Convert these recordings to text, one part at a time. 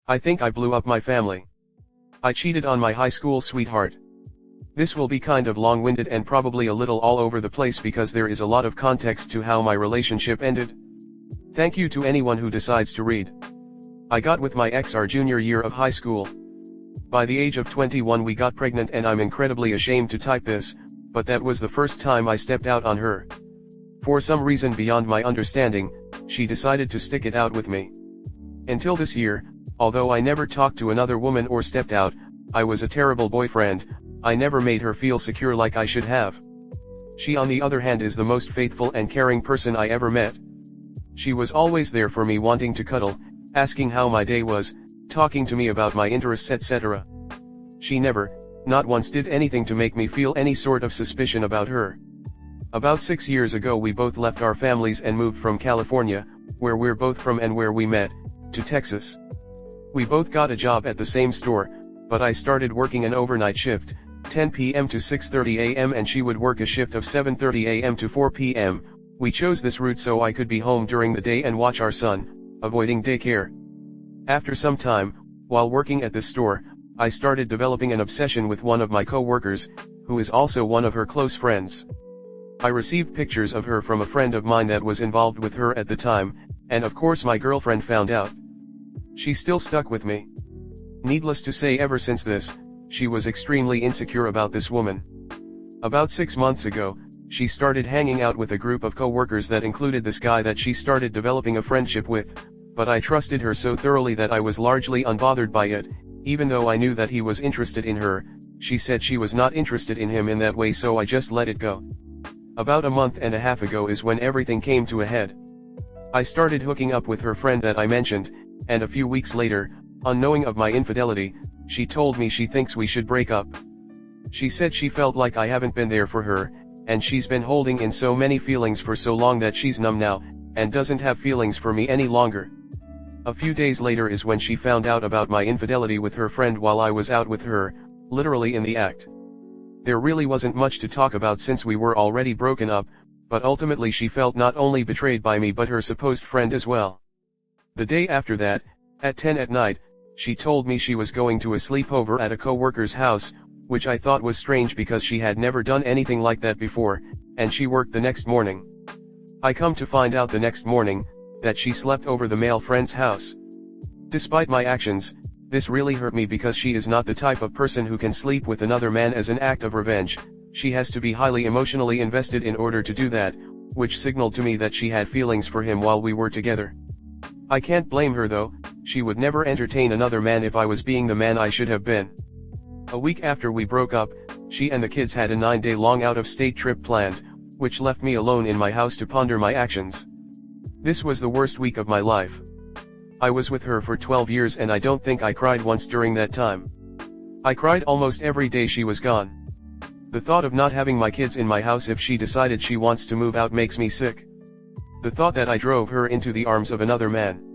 I think I blew up my family. I cheated on my high school sweetheart. This will be kind of long-winded and probably a little all over the place because there is a lot of context to how my relationship ended. Thank you to anyone who decides to read. I got with my ex our junior year of high school. By the age of 21 we got pregnant, and I'm incredibly ashamed to type this, but that was the first time I stepped out on her. For some reason beyond my understanding, she decided to stick it out with me. Until this year, although I never talked to another woman or stepped out, I was a terrible boyfriend. I never made her feel secure like I should have. She on the other hand is the most faithful and caring person I ever met. She was always there for me, wanting to cuddle, asking how my day was, talking to me about my interests, etc. She never, not once, did anything to make me feel any sort of suspicion about her. About 6 years ago we both left our families and moved from California, where we're both from and where we met, to Texas. We both got a job at the same store, but I started working an overnight shift, 10 p.m. to 6:30 a.m. and she would work a shift of 7:30 a.m. to 4 p.m. We chose this route so I could be home during the day and watch our son, avoiding daycare. After some time, while working at the store, I started developing an obsession with one of my co-workers, who is also one of her close friends. I received pictures of her from a friend of mine that was involved with her at the time, and of course my girlfriend found out. She still stuck with me. Needless to say, ever since this, she was extremely insecure about this woman. About 6 months ago, she started hanging out with a group of co-workers that included this guy that she started developing a friendship with, but I trusted her so thoroughly that I was largely unbothered by it, even though I knew that he was interested in her. She said she was not interested in him in that way, so I just let it go. About a month and a half ago is when everything came to a head. I started hooking up with her friend that I mentioned, and a few weeks later, unknowing of my infidelity, she told me she thinks we should break up. She said she felt like I haven't been there for her, and she's been holding in so many feelings for so long that she's numb now, and doesn't have feelings for me any longer. A few days later is when she found out about my infidelity with her friend while I was out with her, literally in the act. There really wasn't much to talk about since we were already broken up, but ultimately she felt not only betrayed by me but her supposed friend as well. The day after that, at 10 at night, she told me she was going to a sleepover at a co-worker's house, which I thought was strange because she had never done anything like that before, and she worked the next morning. I come to find out the next morning, that she slept over the male friend's house. Despite my actions, this really hurt me because she is not the type of person who can sleep with another man as an act of revenge. She has to be highly emotionally invested in order to do that, which signaled to me that she had feelings for him while we were together. I can't blame her though. She would never entertain another man if I was being the man I should have been. A week after we broke up, she and the kids had a 9-day-long out-of-state trip planned, which left me alone in my house to ponder my actions. This was the worst week of my life. I was with her for 12 years and I don't think I cried once during that time. I cried almost every day she was gone. The thought of not having my kids in my house if she decided she wants to move out makes me sick. The thought that I drove her into the arms of another man.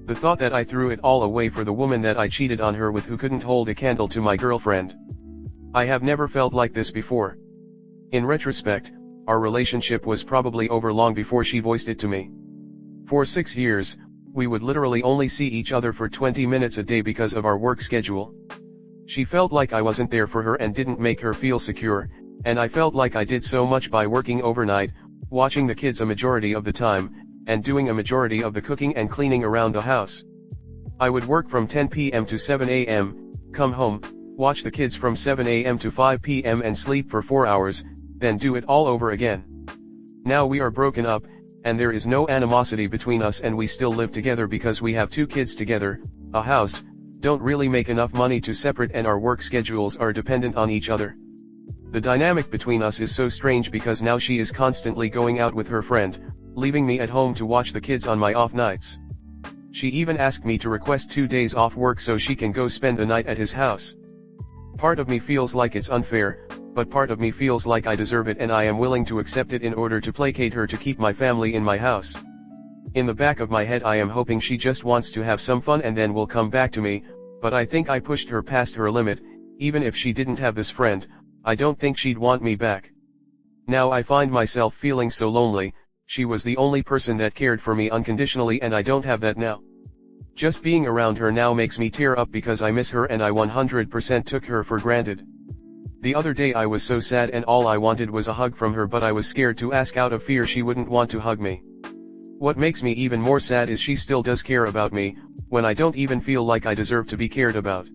The thought that I threw it all away for the woman that I cheated on her with, who couldn't hold a candle to my girlfriend. I have never felt like this before. In retrospect, our relationship was probably over long before she voiced it to me. For 6 years, we would literally only see each other for 20 minutes a day because of our work schedule. She felt like I wasn't there for her and didn't make her feel secure, and I felt like I did so much by working overnight, watching the kids a majority of the time, and doing a majority of the cooking and cleaning around the house. I would work from 10 p.m. to 7 a.m., come home, watch the kids from 7 a.m. to 5 p.m. and sleep for 4 hours, then do it all over again. Now we are broken up, and there is no animosity between us, and we still live together because we have 2 kids together, a house, don't really make enough money to separate, and our work schedules are dependent on each other. The dynamic between us is so strange because now she is constantly going out with her friend, leaving me at home to watch the kids on my off nights. She even asked me to request 2 days off work so she can go spend the night at his house. Part of me feels like it's unfair, but part of me feels like I deserve it, and I am willing to accept it in order to placate her to keep my family in my house. In the back of my head I am hoping she just wants to have some fun and then will come back to me, but I think I pushed her past her limit. Even if she didn't have this friend, I don't think she'd want me back. Now I find myself feeling so lonely. She was the only person that cared for me unconditionally, and I don't have that now. Just being around her now makes me tear up because I miss her and I 100% took her for granted. The other day I was so sad and all I wanted was a hug from her, but I was scared to ask out of fear she wouldn't want to hug me. What makes me even more sad is she still does care about me, when I don't even feel like I deserve to be cared about.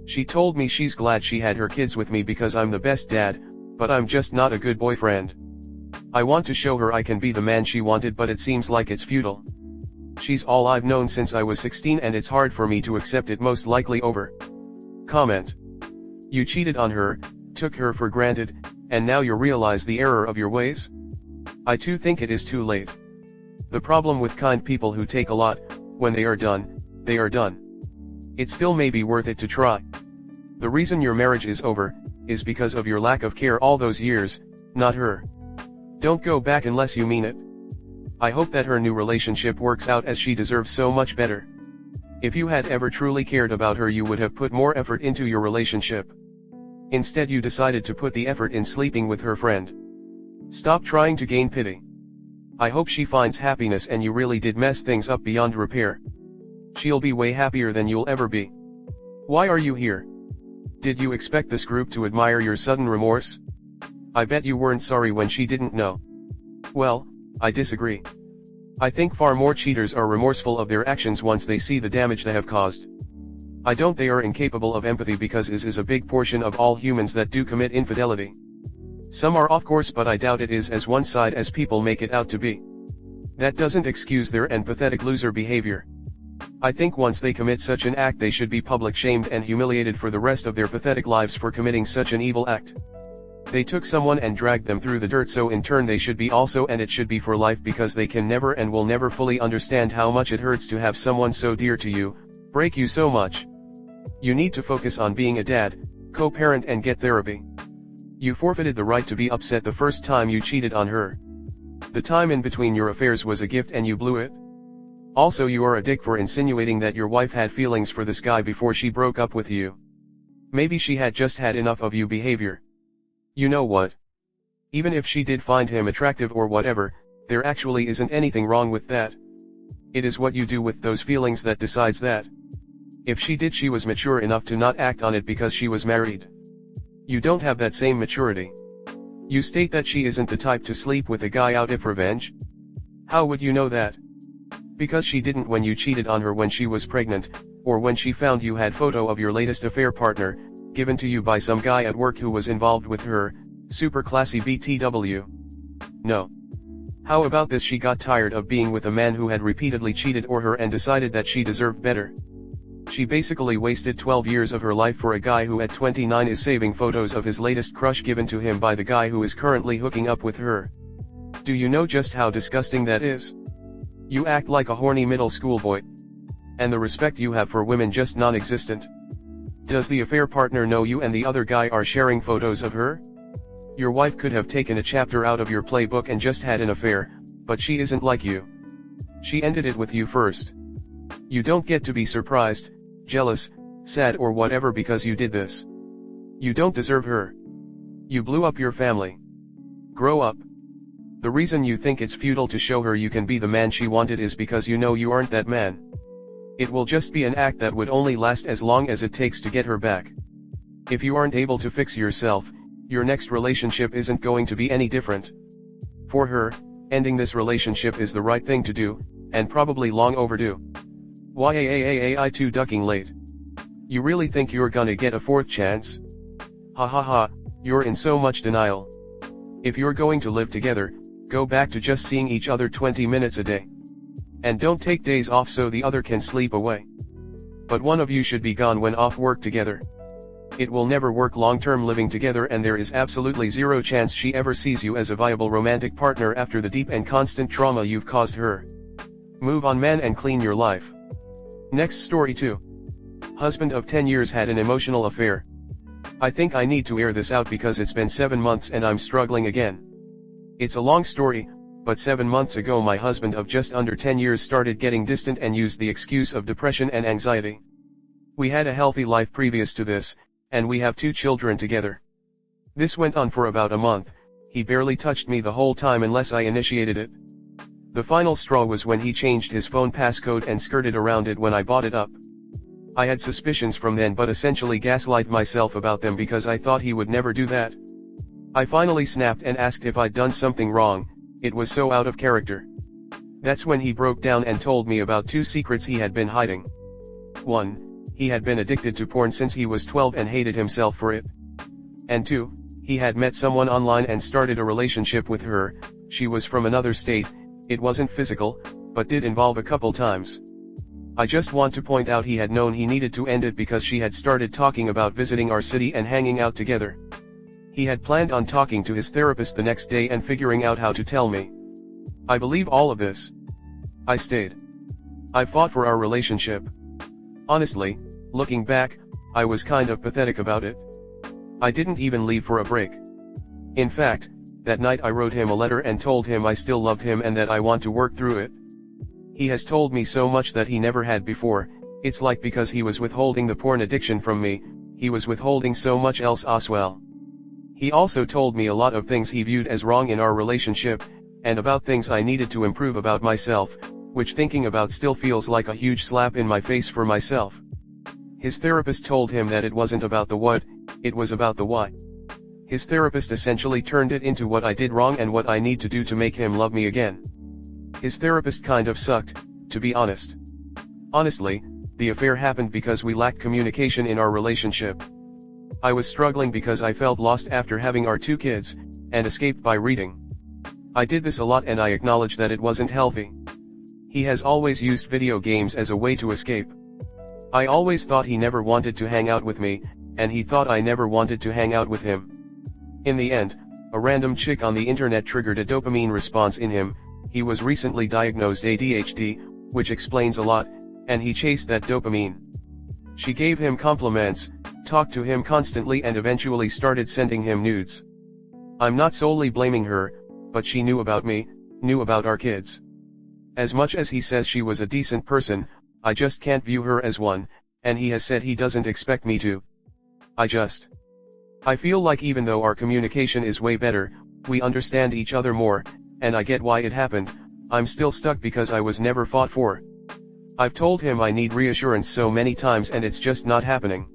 She told me she's glad she had her kids with me because I'm the best dad, but I'm just not a good boyfriend. I want to show her I can be the man she wanted, but it seems like it's futile. She's all I've known since I was 16 and it's hard for me to accept it, most likely over. Comment. You cheated on her, took her for granted, and now you realize the error of your ways? I too think it is too late. The problem with kind people who take a lot, when they are done, they are done. It still may be worth it to try. The reason your marriage is over, is because of your lack of care all those years, not her. Don't go back unless you mean it. I hope that her new relationship works out, as she deserves so much better. If you had ever truly cared about her, you would have put more effort into your relationship. Instead, you decided to put the effort in sleeping with her friend. Stop trying to gain pity. I hope she finds happiness, and you really did mess things up beyond repair. She'll be way happier than you'll ever be. Why are you here? Did you expect this group to admire your sudden remorse? I bet you weren't sorry when she didn't know. Well, I disagree. I think far more cheaters are remorseful of their actions once they see the damage they have caused. I don't. They are incapable of empathy because is a big portion of all humans that do commit infidelity. Some are off course, but I doubt it is as one side as people make it out to be. That doesn't excuse their pathetic loser behavior. I think once they commit such an act, they should be public shamed and humiliated for the rest of their pathetic lives for committing such an evil act. They took someone and dragged them through the dirt, so in turn they should be also, and it should be for life, because they can never and will never fully understand how much it hurts to have someone so dear to you break you so much. You need to focus on being a dad, co-parent, and get therapy. You forfeited the right to be upset the first time you cheated on her. The time in between your affairs was a gift and you blew it. Also, you are a dick for insinuating that your wife had feelings for this guy before she broke up with you. Maybe she had just had enough of you behavior. You know what? Even if she did find him attractive or whatever, there actually isn't anything wrong with that. It is what you do with those feelings that decides that. If she did, she was mature enough to not act on it because she was married. You don't have that same maturity. You state that she isn't the type to sleep with a guy out of revenge. How would you know that? Because she didn't when you cheated on her when she was pregnant, or when she found you had photo of your latest affair partner, given to you by some guy at work who was involved with her, super classy BTW. No. How about this? She got tired of being with a man who had repeatedly cheated on her and decided that she deserved better. She basically wasted 12 years of her life for a guy who at 29 is saving photos of his latest crush given to him by the guy who is currently hooking up with her. Do you know just how disgusting that is? You act like a horny middle school boy. And the respect you have for women just non-existent. Does the affair partner know you and the other guy are sharing photos of her? Your wife could have taken a chapter out of your playbook and just had an affair, but she isn't like you. She ended it with you first. You don't get to be surprised, jealous, sad or whatever because you did this. You don't deserve her. You blew up your family. Grow up. The reason you think it's futile to show her you can be the man she wanted is because you know you aren't that man. It will just be an act that would only last as long as it takes to get her back. If you aren't able to fix yourself, your next relationship isn't going to be any different. For her, ending this relationship is the right thing to do, and probably long overdue. I too ducking late. You really think you're gonna get a fourth chance? Ha ha ha, you're in so much denial. If you're going to live together, go back to just seeing each other 20 minutes a day. And don't take days off so the other can sleep away. But one of you should be gone when off work together. It will never work long-term living together, and there is absolutely zero chance she ever sees you as a viable romantic partner after the deep and constant trauma you've caused her. Move on, man, and clean your life. Next story 2. Husband of 10 years had an emotional affair. I think I need to air this out because it's been 7 months and I'm struggling again. It's a long story, but 7 months ago my husband of just under 10 years started getting distant and used the excuse of depression and anxiety. We had a healthy life previous to this, and we have 2 children together. This went on for about a month. He barely touched me the whole time unless I initiated it. The final straw was when he changed his phone passcode and skirted around it when I bought it up. I had suspicions from then but essentially gaslight myself about them because I thought he would never do that. I finally snapped and asked if I'd done something wrong. It was so out of character. That's when he broke down and told me about 2 secrets he had been hiding. 1. He had been addicted to porn since he was 12 and hated himself for it. And 2. He had met someone online and started a relationship with her. She was from another state. It wasn't physical, but did involve a couple times. I just want to point out he had known he needed to end it because she had started talking about visiting our city and hanging out together. He had planned on talking to his therapist the next day and figuring out how to tell me. I believe all of this. I stayed. I fought for our relationship. Honestly, looking back, I was kind of pathetic about it. I didn't even leave for a break. In fact, that night I wrote him a letter and told him I still loved him and that I want to work through it. He has told me so much that he never had before. It's like because he was withholding the porn addiction from me, he was withholding so much else as well. He also told me a lot of things he viewed as wrong in our relationship, and about things I needed to improve about myself, which thinking about still feels like a huge slap in my face for myself. His therapist told him that it wasn't about the what, it was about the why. His therapist essentially turned it into what I did wrong and what I need to do to make him love me again. His therapist kind of sucked, to be honest. Honestly, the affair happened because we lacked communication in our relationship. I was struggling because I felt lost after having our 2 kids, and escaped by reading. I did this a lot and I acknowledge that it wasn't healthy. He has always used video games as a way to escape. I always thought he never wanted to hang out with me, and he thought I never wanted to hang out with him. In the end, a random chick on the internet triggered a dopamine response in him. He was recently diagnosed ADHD, which explains a lot, and he chased that dopamine. She gave him compliments, talked to him constantly and eventually started sending him nudes. I'm not solely blaming her, but she knew about me, knew about our kids. As much as he says she was a decent person, I just can't view her as one, and he has said he doesn't expect me to. I feel like even though our communication is way better, we understand each other more, and I get why it happened, I'm still stuck because I was never fought for. I've told him I need reassurance so many times and it's just not happening.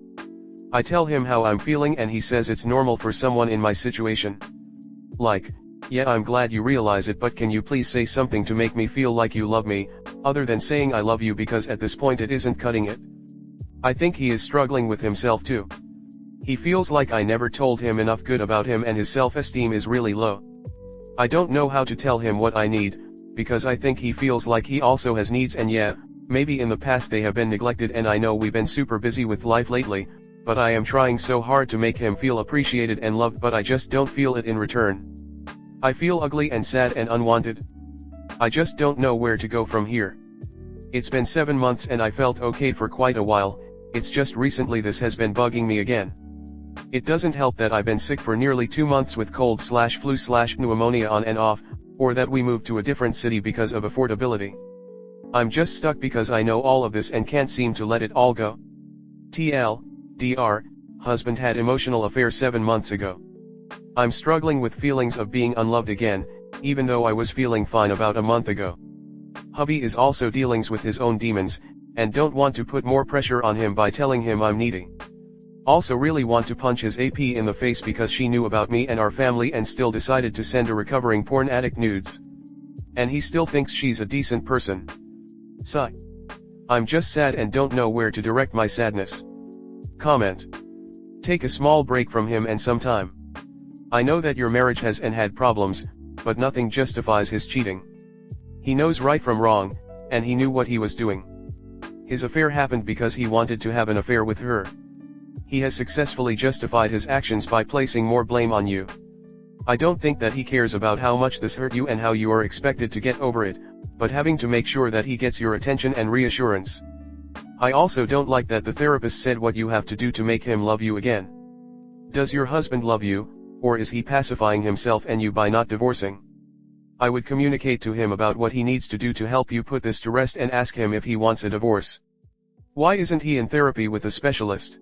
I tell him how I'm feeling and he says it's normal for someone in my situation. Like, yeah, I'm glad you realize it, but can you please say something to make me feel like you love me, other than saying I love you, because at this point it isn't cutting it. I think he is struggling with himself too. He feels like I never told him enough good about him and his self-esteem is really low. I don't know how to tell him what I need, because I think he feels like he also has needs, and yeah, maybe in the past they have been neglected and I know we've been super busy with life lately, but I am trying so hard to make him feel appreciated and loved, but I just don't feel it in return. I feel ugly and sad and unwanted. I just don't know where to go from here. It's been 7 months and I felt okay for quite a while, it's just recently this has been bugging me again. It doesn't help that I've been sick for nearly 2 months with cold/flu/pneumonia on and off, or that we moved to a different city because of affordability. I'm just stuck because I know all of this and can't seem to let it all go. TLDR, husband had emotional affair 7 months ago. I'm struggling with feelings of being unloved again, even though I was feeling fine about a month ago. Hubby is also dealing with his own demons, and don't want to put more pressure on him by telling him I'm needy. Also really want to punch his AP in the face because she knew about me and our family and still decided to send a recovering porn addict nudes. And he still thinks she's a decent person. Sigh. I'm just sad and don't know where to direct my sadness. Comment. Take a small break from him and some time. I know that your marriage has and had problems, but nothing justifies his cheating. He knows right from wrong, and he knew what he was doing. His affair happened because he wanted to have an affair with her. He has successfully justified his actions by placing more blame on you. I don't think that he cares about how much this hurt you and how you are expected to get over it, but having to make sure that he gets your attention and reassurance. I also don't like that the therapist said what you have to do to make him love you again. Does your husband love you, or is he pacifying himself and you by not divorcing? I would communicate to him about what he needs to do to help you put this to rest and ask him if he wants a divorce. Why isn't he in therapy with a specialist?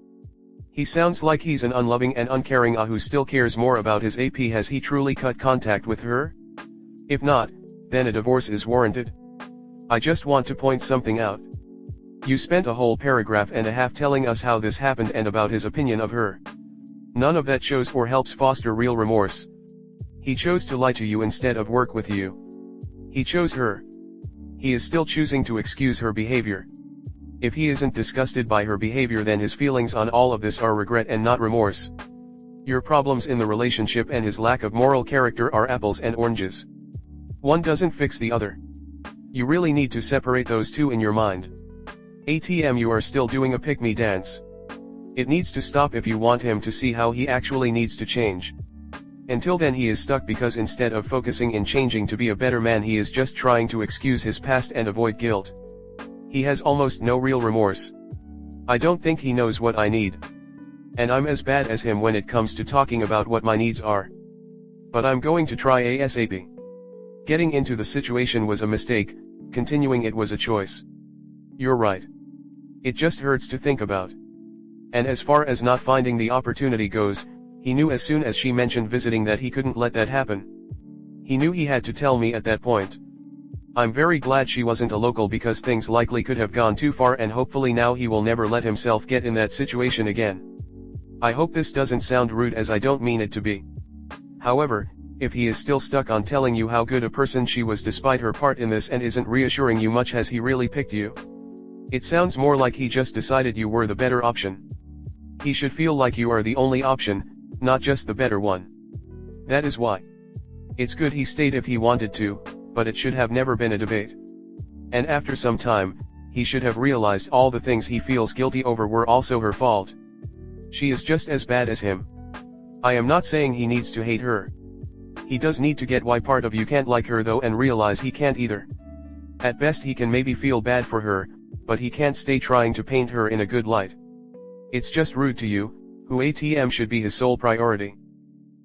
He sounds like he's an unloving and uncaring who still cares more about his AP. Has he truly cut contact with her? If not, then a divorce is warranted. I just want to point something out. You spent a whole paragraph and a half telling us how this happened and about his opinion of her. None of that shows or helps foster real remorse. He chose to lie to you instead of work with you. He chose her. He is still choosing to excuse her behavior. If he isn't disgusted by her behavior, then his feelings on all of this are regret and not remorse. Your problems in the relationship and his lack of moral character are apples and oranges. One doesn't fix the other. You really need to separate those two in your mind. ATM, you are still doing a pick-me dance. It needs to stop if you want him to see how he actually needs to change. Until then he is stuck because instead of focusing in changing to be a better man, he is just trying to excuse his past and avoid guilt. He has almost no real remorse. I don't think he knows what I need. And I'm as bad as him when it comes to talking about what my needs are. But I'm going to try ASAP. Getting into the situation was a mistake, continuing it was a choice. You're right. It just hurts to think about. And as far as not finding the opportunity goes, he knew as soon as she mentioned visiting that he couldn't let that happen. He knew he had to tell me at that point. I'm very glad she wasn't a local because things likely could have gone too far, and hopefully now he will never let himself get in that situation again. I hope this doesn't sound rude, as I don't mean it to be. However, if he is still stuck on telling you how good a person she was despite her part in this and isn't reassuring you much, has he really picked you? It sounds more like he just decided you were the better option. He should feel like you are the only option, not just the better one. That is why. It's good he stayed if he wanted to, but it should have never been a debate. And after some time, he should have realized all the things he feels guilty over were also her fault. She is just as bad as him. I am not saying he needs to hate her. He does need to get why part of you can't like her though, and realize he can't either. At best he can maybe feel bad for her, but he can't stay trying to paint her in a good light. It's just rude to you, who ATM should be his sole priority.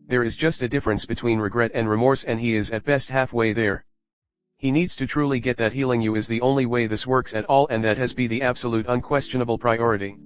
There is just a difference between regret and remorse, and he is at best halfway there. He needs to truly get that healing you is the only way this works at all, and that has be the absolute unquestionable priority.